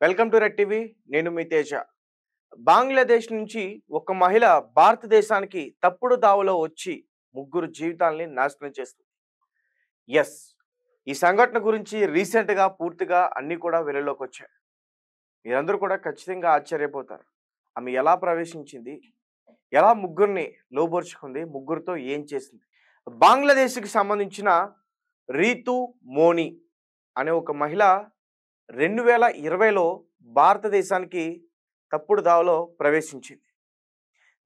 Welcome to red TV. నేను మీ తేజ. బంగ్లాదేశ్ నుంచి ఒక మహిళ భారతదేశానికి తప్పుడు దావలో వచ్చి ముగ్గురు జీవితాల్ని నాశనం చేస్తుంది. ఎస్, ఈ సంఘటన గురించి రీసెంట్గా పూర్తిగా అన్నీ కూడా వెలుగులోకి వచ్చాయి. మీరందరూ కూడా ఖచ్చితంగా ఆశ్చర్యపోతారు. ఆమె ఎలా ప్రవేశించింది, ఎలా ముగ్గురిని లోబర్చుకుంది, ముగ్గురితో ఏం చేసింది. బంగ్లాదేశ్కి సంబంధించిన రీతు మోని అనే ఒక మహిళ 2020లో భారతదేశానికి తప్పుడు దావలో ప్రవేశించింది.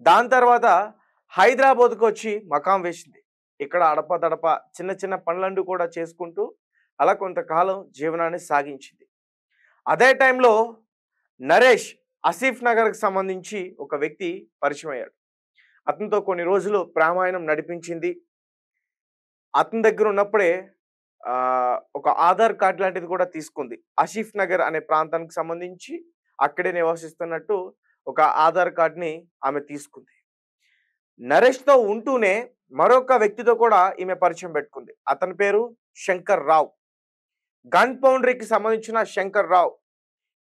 దాని తర్వాత హైదరాబాద్కు వచ్చి మకాం వేసింది. ఇక్కడ అడపదడప చిన్న చిన్న పనులంటూ కూడా చేసుకుంటూ అలా కొంతకాలం జీవనాన్ని సాగించింది. అదే టైంలో నరేష్ ఆసిఫ్ నగర్కి సంబంధించి ఒక వ్యక్తి పరిచయం అయ్యాడు. అతనితో కొన్ని రోజులు ప్రేమాయణం నడిపించింది. అతని దగ్గర ఉన్నప్పుడే ఒక ఆధార్ కార్డ్ లాంటిది కూడా తీసుకుంది. ఆసిఫ్ నగర్ అనే ప్రాంతానికి సంబంధించి అక్కడే నివసిస్తున్నట్టు ఒక ఆధార్ కార్డ్ని ఆమె తీసుకుంది. నరేష్తో ఉంటూనే మరొక వ్యక్తితో కూడా ఈమె పరిచయం పెట్టుకుంది. అతని పేరు శంకర్ రావు. గన్ పౌండరీకి సంబంధించిన శంకర్ రావు.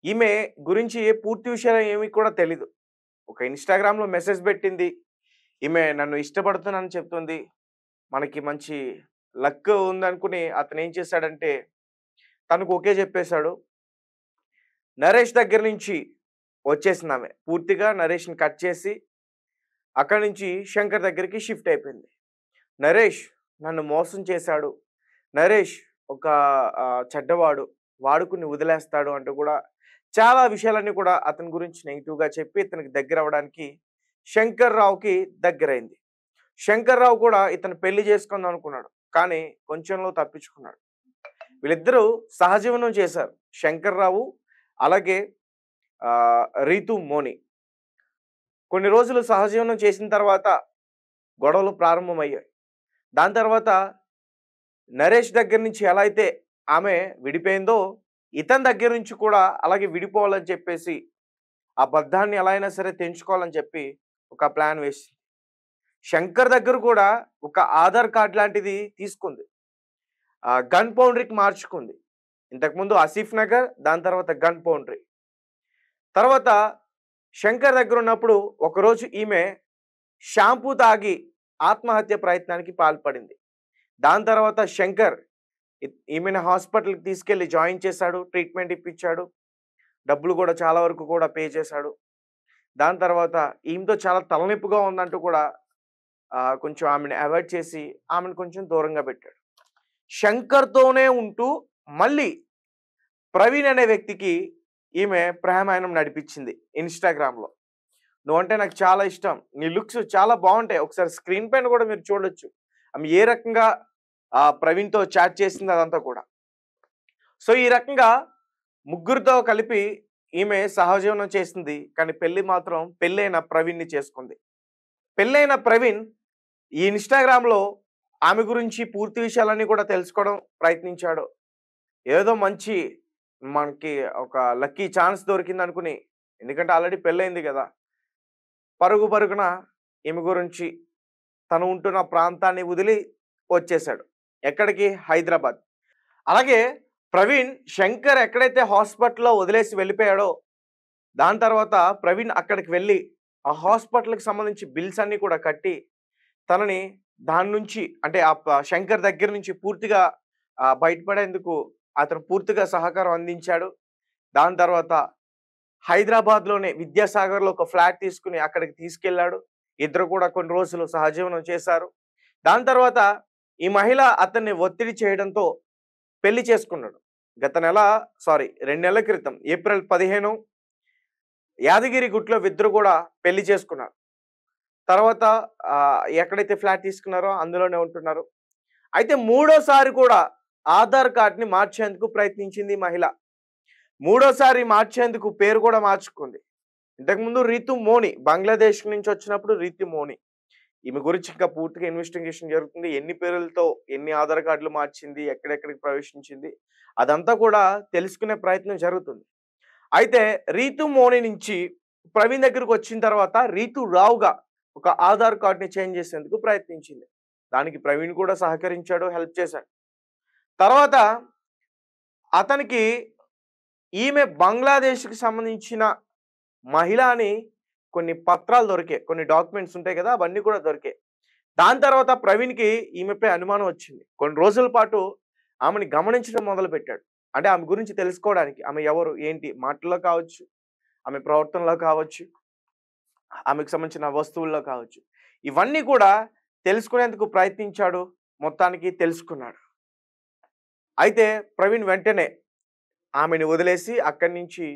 ఈమె గురించి పూర్తి విషయాలు ఏమీ కూడా తెలీదు. ఒక ఇన్స్టాగ్రామ్లో మెసేజ్ పెట్టింది. ఈమె నన్ను ఇష్టపడుతున్నానని చెప్తుంది. మనకి మంచి లక్ ఉందనుకుని అతను ఏం చేశాడంటే తనకు ఓకే చెప్పేశాడు. నరేష్ దగ్గర నుంచి వచ్చేసింది ఆమె. పూర్తిగా నరేష్ని కట్ చేసి అక్కడి నుంచి శంకర్ దగ్గరికి షిఫ్ట్ అయిపోయింది. నరేష్ నన్ను మోసం చేశాడు, నరేష్ ఒక చెడ్డవాడు, వాడుకుని వదిలేస్తాడు అంటూ కూడా చాలా విషయాలన్నీ కూడా అతని గురించి నెగిటివ్గా చెప్పి ఇతనికి దగ్గర అవ్వడానికి శంకర్ రావుకి దగ్గరైంది. శంకర్ రావు కూడా ఇతను పెళ్లి చేసుకుందాం అనుకున్నాడు, కానీ కొంచెంలో తప్పించుకున్నాడు. వీళ్ళిద్దరూ సహజీవనం చేశారు, శంకర్ రావు అలాగే రీతు మోని. కొన్ని రోజులు సహజీవనం చేసిన తర్వాత గొడవలు ప్రారంభమయ్యాయి. దాని తర్వాత నరేష్ దగ్గర నుంచి ఎలా అయితే ఆమె విడిపోయిందో ఇతని దగ్గర నుంచి కూడా అలాగే విడిపోవాలని చెప్పేసి ఆ బంధాన్ని ఎలా అయినా సరే తెంచుకోవాలని చెప్పి ఒక ప్లాన్ వేసి శంకర్ దగ్గర కూడా ఒక ఆధార్ కార్డ్ లాంటిది తీసుకుంది. గన్ పౌండరీకి మార్చుకుంది. ఇంతకుముందు ఆసిఫ్ నగర్, దాని తర్వాత గన్ పౌండరీ. తర్వాత శంకర్ దగ్గర ఉన్నప్పుడు ఒకరోజు ఈమె షాంపూ తాగి ఆత్మహత్య ప్రయత్నానికి పాల్పడింది. దాని తర్వాత శంకర్ ఈమెను హాస్పిటల్కి తీసుకెళ్లి జాయిన్ చేశాడు, ట్రీట్మెంట్ ఇప్పించాడు, డబ్బులు కూడా చాలా వరకు కూడా పే చేశాడు. దాని తర్వాత ఈమెతో చాలా తలనొప్పిగా ఉందంటూ కూడా కొంచెం ఆమెను అవాయిడ్ చేసి ఆమెను కొంచెం దూరంగా పెట్టాడు. శంకర్తోనే ఉంటూ మళ్ళీ ప్రవీణ్ అనే వ్యక్తికి ఈమె ప్రేమాయణం నడిపించింది ఇన్స్టాగ్రామ్లో. నువ్వంటే నాకు చాలా ఇష్టం, నీ లుక్స్ చాలా బాగుంటాయి, ఒకసారి స్క్రీన్ పైన కూడా మీరు చూడొచ్చు ఆమె ఏ రకంగా ప్రవీణ్తో చాట్ చేసింది అదంతా కూడా. సో ఈ రకంగా ముగ్గురితో కలిపి ఈమె సహజీవనం చేసింది. కానీ పెళ్ళైన ప్రవీణ్ని చేసుకుంది. పెళ్ళైన ప్రవీణ్ ఈ ఇన్స్టాగ్రామ్లో ఆమె గురించి పూర్తి విషయాలన్నీ కూడా తెలుసుకోవడం ప్రయత్నించాడు. ఏదో మంచి మనకి ఒక లక్కీ ఛాన్స్ దొరికింది అనుకుని, ఎందుకంటే ఆల్రెడీ పెళ్ళైంది కదా, పరుగున ఈమె గురించి తను ఉంటున్న ప్రాంతాన్ని వదిలి వచ్చేసాడు. ఎక్కడికి? హైదరాబాద్. అలాగే ప్రవీణ్ శంకర్ ఎక్కడైతే హాస్పిటల్లో వదిలేసి వెళ్ళిపోయాడో దాని తర్వాత ప్రవీణ్ అక్కడికి వెళ్ళి ఆ హాస్పిటల్కి సంబంధించి బిల్స్ అన్నీ కూడా కట్టి తనని దాని నుంచి అంటే ఆ శంకర్ దగ్గర నుంచి పూర్తిగా బయటపడేందుకు అతను పూర్తిగా సహకారం అందించాడు. దాని తర్వాత హైదరాబాద్లోనే విద్యాసాగర్లో ఒక ఫ్లాట్ తీసుకుని అక్కడికి తీసుకెళ్లాడు. ఇద్దరు కూడా కొన్ని రోజులు సహజీవనం చేశారు. దాని తర్వాత ఈ మహిళ అతన్ని ఒత్తిడి చేయడంతో పెళ్లి చేసుకున్నాడు. 2 నెలల క్రితం ఏప్రిల్ 15 యాదగిరిగుట్టలో ఇద్దరు కూడా పెళ్లి చేసుకున్నారు. తర్వాత ఎక్కడైతే ఫ్లాట్ తీసుకున్నారో అందులోనే ఉంటున్నారు. అయితే మూడోసారి కూడా ఆధార్ కార్డ్ని మార్చేందుకు ప్రయత్నించింది మహిళ. మూడోసారి మార్చేందుకు పేరు కూడా మార్చుకుంది. ఇంతకుముందు రీతు మోని, బంగ్లాదేశ్ నుంచి వచ్చినప్పుడు రీతు మోని. ఈమె గురించి ఇంకా పూర్తిగా ఇన్వెస్టిగేషన్ జరుగుతుంది. ఎన్ని పేర్లతో ఎన్ని ఆధార్ కార్డులు మార్చింది, ఎక్కడెక్కడికి ప్రవేశించింది, అదంతా కూడా తెలుసుకునే ప్రయత్నం జరుగుతుంది. అయితే రీతు మోని నుంచి ప్రవీణ్ దగ్గరకు వచ్చిన తర్వాత రీతు రావుగా ఒక ఆధార్ కార్డ్ని చేంజ్ చేసేందుకు ప్రయత్నించింది. దానికి ప్రవీణ్ కూడా సహకరించాడు, హెల్ప్ చేశాడు. తర్వాత అతనికి ఈమె బంగ్లాదేశ్‌కి సంబంధించిన మహిళ అని కొన్ని పత్రాలు దొరికాయి. కొన్ని డాక్యుమెంట్స్ ఉంటాయి కదా! అవన్నీ కూడా దొరికాయి. దాని తర్వాత ప్రవీణ్‌కి ఈమెపై అనుమానం వచ్చింది. కొన్ని రోజుల పాటు ఆమెని గమనించడం మొదలుపెట్టాడు. అంటే ఆమె గురించి తెలుసుకోవడానికి. ఆమె ఎవరు? ఏంటి? మాటల్లో కావచ్చు, ఆమె ప్రవర్తనలో కావచ్చు, ఆమెకు సంబంధించిన వస్తువుల్లో కావచ్చు. ఇవన్నీ కూడా తెలుసుకునేందుకు ప్రయత్నించాడు. మొత్తానికి తెలుసుకున్నాడు. అయితే ప్రవీణ్ వెంటనే ఆమెని వదిలేసి అక్కడి నుంచి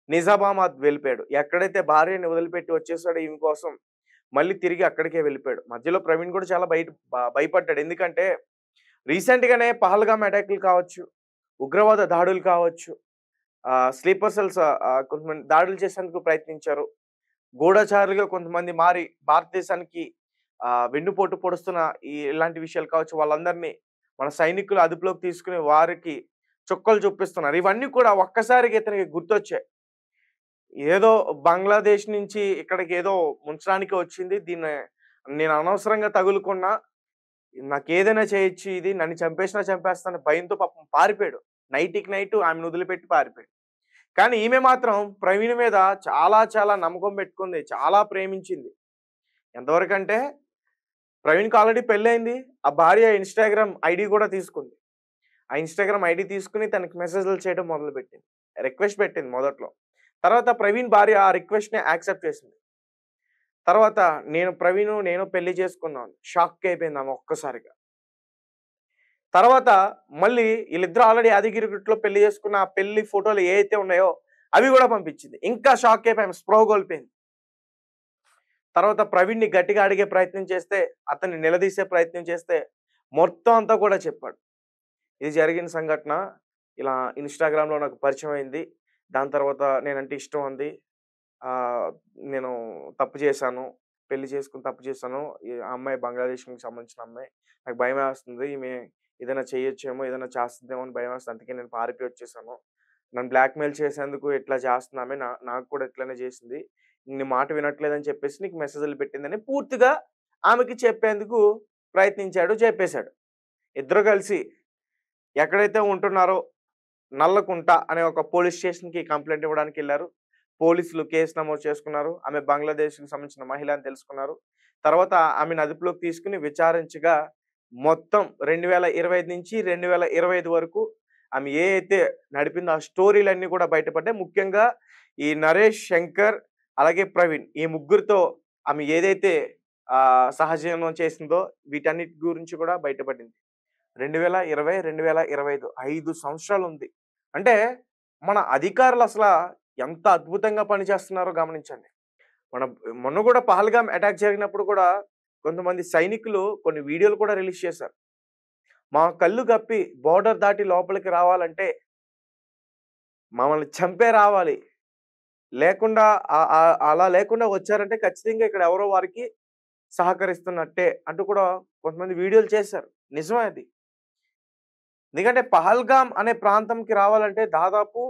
నిజామాబాద్ వెళ్ళిపోయాడు. ఎక్కడైతే భార్యని వదిలిపెట్టి వచ్చేసాడో ఈమె కోసం మళ్ళీ తిరిగి అక్కడికే వెళ్ళిపోయాడు. మధ్యలో ప్రవీణ్ కూడా చాలా భయపడ్డాడు. ఎందుకంటే రీసెంట్‌గానే పహల్గామ్ అటాక్‌లు కావచ్చు, ఉగ్రవాద దాడులు కావచ్చు, స్లీపర్ సెల్స్ కొంతమంది దాడులు చేసేందుకు ప్రయత్నించారు. గూఢచారులుగా కొంతమంది మారి భారతదేశానికి వెన్నుపోటు పొడుస్తున్న ఇలాంటి విషయాలు కావచ్చు, వాళ్ళందరినీ మన సైనికులు అదుపులోకి తీసుకొని వారికి చుక్కలు చూపిస్తున్నారు. ఇవన్నీ కూడా ఒక్కసారిగా ఇతనికి గుర్తొచ్చాయి. ఏదో బంగ్లాదేశ్ నుంచి ఇక్కడికి ఏదో ముంచడానికి వచ్చింది. దీన్ని నేను అనవసరంగా తగులుకున్నా. నాకేదైనా చేయొచ్చు ఇది. నన్ను చంపేసినా చంపేస్తాను భయంతో పాపం పారిపోయాడు. నైట్‌కి నైట్ ఆమెను వదిలిపెట్టి పారిపోయాడు. కానీ ఈమె మాత్రం ప్రవీణ్ మీద చాలా చాలా నమ్మకం పెట్టుకుంది. చాలా ప్రేమించింది. ఎంతవరకంటే ప్రవీణ్‌కి ఆల్రెడీ పెళ్లయింది. ఆ భార్య ఇన్‌స్టాగ్రామ్ ఐడీ కూడా తీసుకుంది. ఆ ఇన్‌స్టాగ్రామ్ ఐడీ తీసుకొని తనకి మెసేజ్‌లు చేయడం మొదలుపెట్టింది. రిక్వెస్ట్ పెట్టింది మొదట్లో. తర్వాత ప్రవీణ్ భార్య ఆ రిక్వెస్ట్‌ని యాక్సెప్ట్ చేసింది. తర్వాత నేను పెళ్లి చేసుకున్నాం. షాక్ అయిపోయింది ఆమె ఒక్కసారిగా. తర్వాత మళ్ళీ ఈళ్ళిద్దరూ ఆల్రెడీ యాదగిరిగుట్టలో పెళ్లి చేసుకున్న ఆ పెళ్లి ఫోటోలు ఏవైతే ఉన్నాయో అవి కూడా పంపించింది. ఇంకా షాక్ అయిపోయి ఆమె స్పృహ కోల్పోయింది. తర్వాత ప్రవీణ్‌ని గట్టిగా అడిగే ప్రయత్నం చేస్తే, అతన్ని నిలదీసే ప్రయత్నం చేస్తే మొత్తం అంతా కూడా చెప్పాడు. ఇది జరిగిన సంఘటన. ఇలా ఇన్‌స్టాగ్రామ్‌లో నాకు పరిచయం అయింది. దాని తర్వాత నేనంటే ఇష్టం ఉంది. ఆహ్, నేను తప్పు చేశాను. పెళ్లి చేసుకొని తప్పు చేశాను. ఆ అమ్మాయి బంగ్లాదేశ్‌కి సంబంధించిన అమ్మాయి. నాకు భయమేస్తుంది. ఈమె ఏదైనా చేయొచ్చేమో, ఏదైనా చేస్తుందేమో అని భయమేస్తుంది. అందుకే నేను పారిపోయి వచ్చేసాను. నన్ను బ్లాక్‌మెయిల్ చేసేందుకు ఇట్లా చేస్తుంది ఆమె. నాకు కూడా ఇట్లనే చేసింది. నీ మాట వినట్లేదని చెప్పేసి నీకు మెసేజ్‌లు పెట్టిందని పూర్తిగా ఆమెకి చెప్పేందుకు ప్రయత్నించాడు. చెప్పేసాడు. ఇద్దరు కలిసి ఎక్కడైతే ఉంటున్నారో నల్లకుంట అనే ఒక పోలీస్ స్టేషన్‌కి కంప్లెయింట్ ఇవ్వడానికెళ్లారు. పోలీసులు కేసు నమోదు చేసుకున్నారు. ఆమె బంగ్లాదేశ్‌కి సంబంధించిన మహిళ అని తెలుసుకున్నారు. తర్వాత ఆమెను అదుపులోకి తీసుకొని విచారించగా మొత్తం 2025 నుంచి 2025 వరకు ఆమె అయితే నడిపిందో ఆ స్టోరీలన్నీ కూడా బయటపడ్డాయి. ముఖ్యంగా ఈ నరేష్, శంకర్ అలాగే ప్రవీణ్ ఈ ముగ్గురితో ఆమె ఏదైతే సహజీవనం చేసిందో వీటన్నిటి గురించి కూడా బయటపడింది. 2020, 2025 5 సంవత్సరాలుంది. అంటే మన అధికారులు ఎంత అద్భుతంగా పనిచేస్తున్నారో గమనించండి. మన మొన్న కూడా పహల్గామ్ అటాక్ జరిగినప్పుడు కూడా కొంతమంది సైనికులు కొన్ని వీడియోలు కూడా రిలీజ్ చేశారు. మా కళ్ళు కప్పి బోర్డర్ దాటి లోపలికి రావాలంటే మమ్మల్ని చంపే రావాలి. లేకుండా అలా లేకుండా వచ్చారంటే ఖచ్చితంగా ఇక్కడ ఎవరో వారికి సహకరిస్తున్నట్టే అంటూ కూడా కొంతమంది వీడియోలు చేశారు. నిజమే అది. ఎందుకంటే పహల్గామ్ అనే ప్రాంతంకి రావాలంటే దాదాపు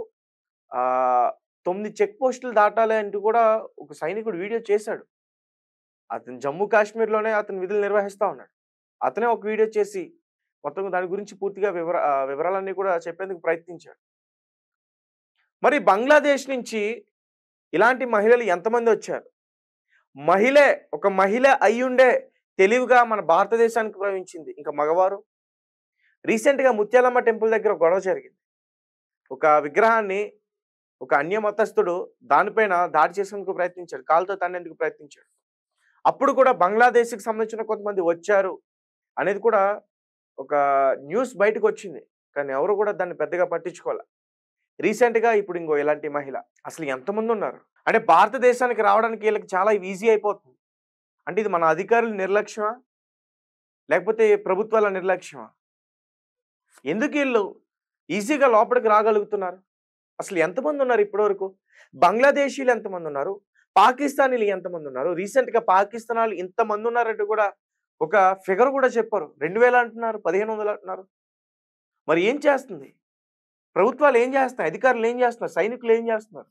ఆహ్, 9 చెక్ పోస్టులు దాటాలి అంటూ కూడా ఒక సైనికుడు వీడియో చేశాడు. అతను జమ్మూ కాశ్మీర్‌లోనే అతను విధులు నిర్వహిస్తా ఉన్నాడు. అతనే ఒక వీడియో చేసి మొత్తం దాని గురించి పూర్తిగా వివరాలన్నీ కూడా చెప్పేందుకు ప్రయత్నించాడు. మరి బంగ్లాదేశ్ నుంచి ఇలాంటి మహిళలు ఎంతమందొచ్చారు? ఒక మహిళ అయ్యుండే తెలివిగా మన భారతదేశానికి ప్రవహించింది. ఇంకా మగవారు? రీసెంట్‌గా ముత్యాలమ్మ టెంపుల్ దగ్గర ఒక గొడవ జరిగింది. ఒక విగ్రహాన్ని ఒక అన్య మతస్థుడు దానిపైన దాడి చేసేందుకు ప్రయత్నించాడు. కాలుతో తన్నేందుకు ప్రయత్నించాడు. అప్పుడు కూడా బంగ్లాదేశ్‌కి సంబంధించిన కొంతమంది వచ్చారు అనేది కూడా ఒక న్యూస్ బయటకొచ్చింది. కానీ ఎవరు కూడా దాన్ని పెద్దగా పట్టించుకోలే. రీసెంట్‌గా ఇప్పుడు ఇంకో ఇలాంటి మహిళ. అసలు ఎంతమందున్నారు? అంటే భారతదేశానికి రావడానికి ఈళ్ళకి చాలా ఈజీ అయిపోతుంది. అంటే ఇది మన అధికారుల నిర్లక్ష్యమా? లేకపోతే ప్రభుత్వాల నిర్లక్ష్యమా? ఎందుకు ఈళ్ళు ఈజీగా లోపలికి రాగలుగుతున్నారు? అసలు ఎంతమందున్నారు ఇప్పటివరకు? బంగ్లాదేశీయులు ఎంతమందున్నారు? పాకిస్తానీలు ఎంతమందున్నారు? రీసెంట్‌గా పాకిస్తానీలు ఇంతమందున్నారంటూ కూడా ఒక ఫిగర్ కూడా చెప్పారు. 2000 అంటున్నారు, 1500 అంటున్నారు. మరి ఏం చేస్తుంది? ప్రభుత్వాలు ఏం చేస్తున్నాయి? అధికారులు ఏం చేస్తున్నారు? సైనికులు ఏం చేస్తున్నారు?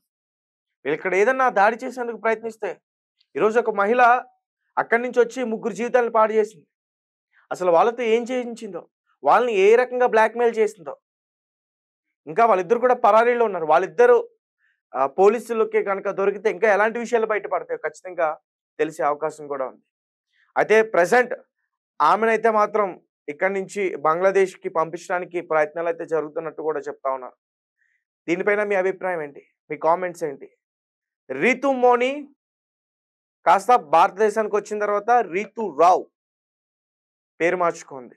వీళ్ళిక్కడ ఏదన్నా దాడి చేసేందుకు ప్రయత్నిస్తే, ఈరోజు ఒక మహిళ అక్కడి నుంచి వచ్చి ముగ్గురు జీవితాలను పాడు చేసింది. అసలు వాళ్ళతో ఏం చేయించిందో? వాళ్ళని ఏ రకంగా బ్లాక్‌మెయిల్ చేసిందో? ఇంకా వాళ్ళిద్దరు కూడా పరారీలో ఉన్నారు. వాళ్ళిద్దరూ పోలీసులకి కనుక దొరికితే ఇంకా ఎలాంటి విషయాలు బయటపడతాయో ఖచ్చితంగా తెలిసే అవకాశం కూడా ఉంది. అయితే ప్రెజెంట్ ఆమెనైతే మాత్రం ఇక్కడి నుంచి బంగ్లాదేశ్‌కి పంపించడానికి ప్రయత్నాలైతే జరుగుతున్నట్టు కూడా చెప్తా ఉన్నారు. దీనిపైన మీ అభిప్రాయం ఏంటి? మీ కామెంట్స్ ఏంటి? రీతూ మోని కాస్త భారతదేశానికి వచ్చిన తర్వాత రీతూ రావ్ పేరు మార్చుకుంది.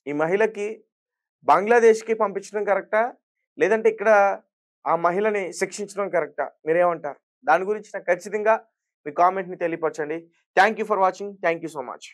ఈ మహిళకి బంగ్లాదేశ్‌కి పంపించడం కరెక్టా? లేదంటే ఇక్కడ ఆ మహిళని శిక్షించడం కరెక్టా? మీరేమంటారు? దాని గురించి నాకు ఖచ్చితంగా మీ కామెంట్‌ని తెలియపరచండి. Thank you for watching. Thank you so much.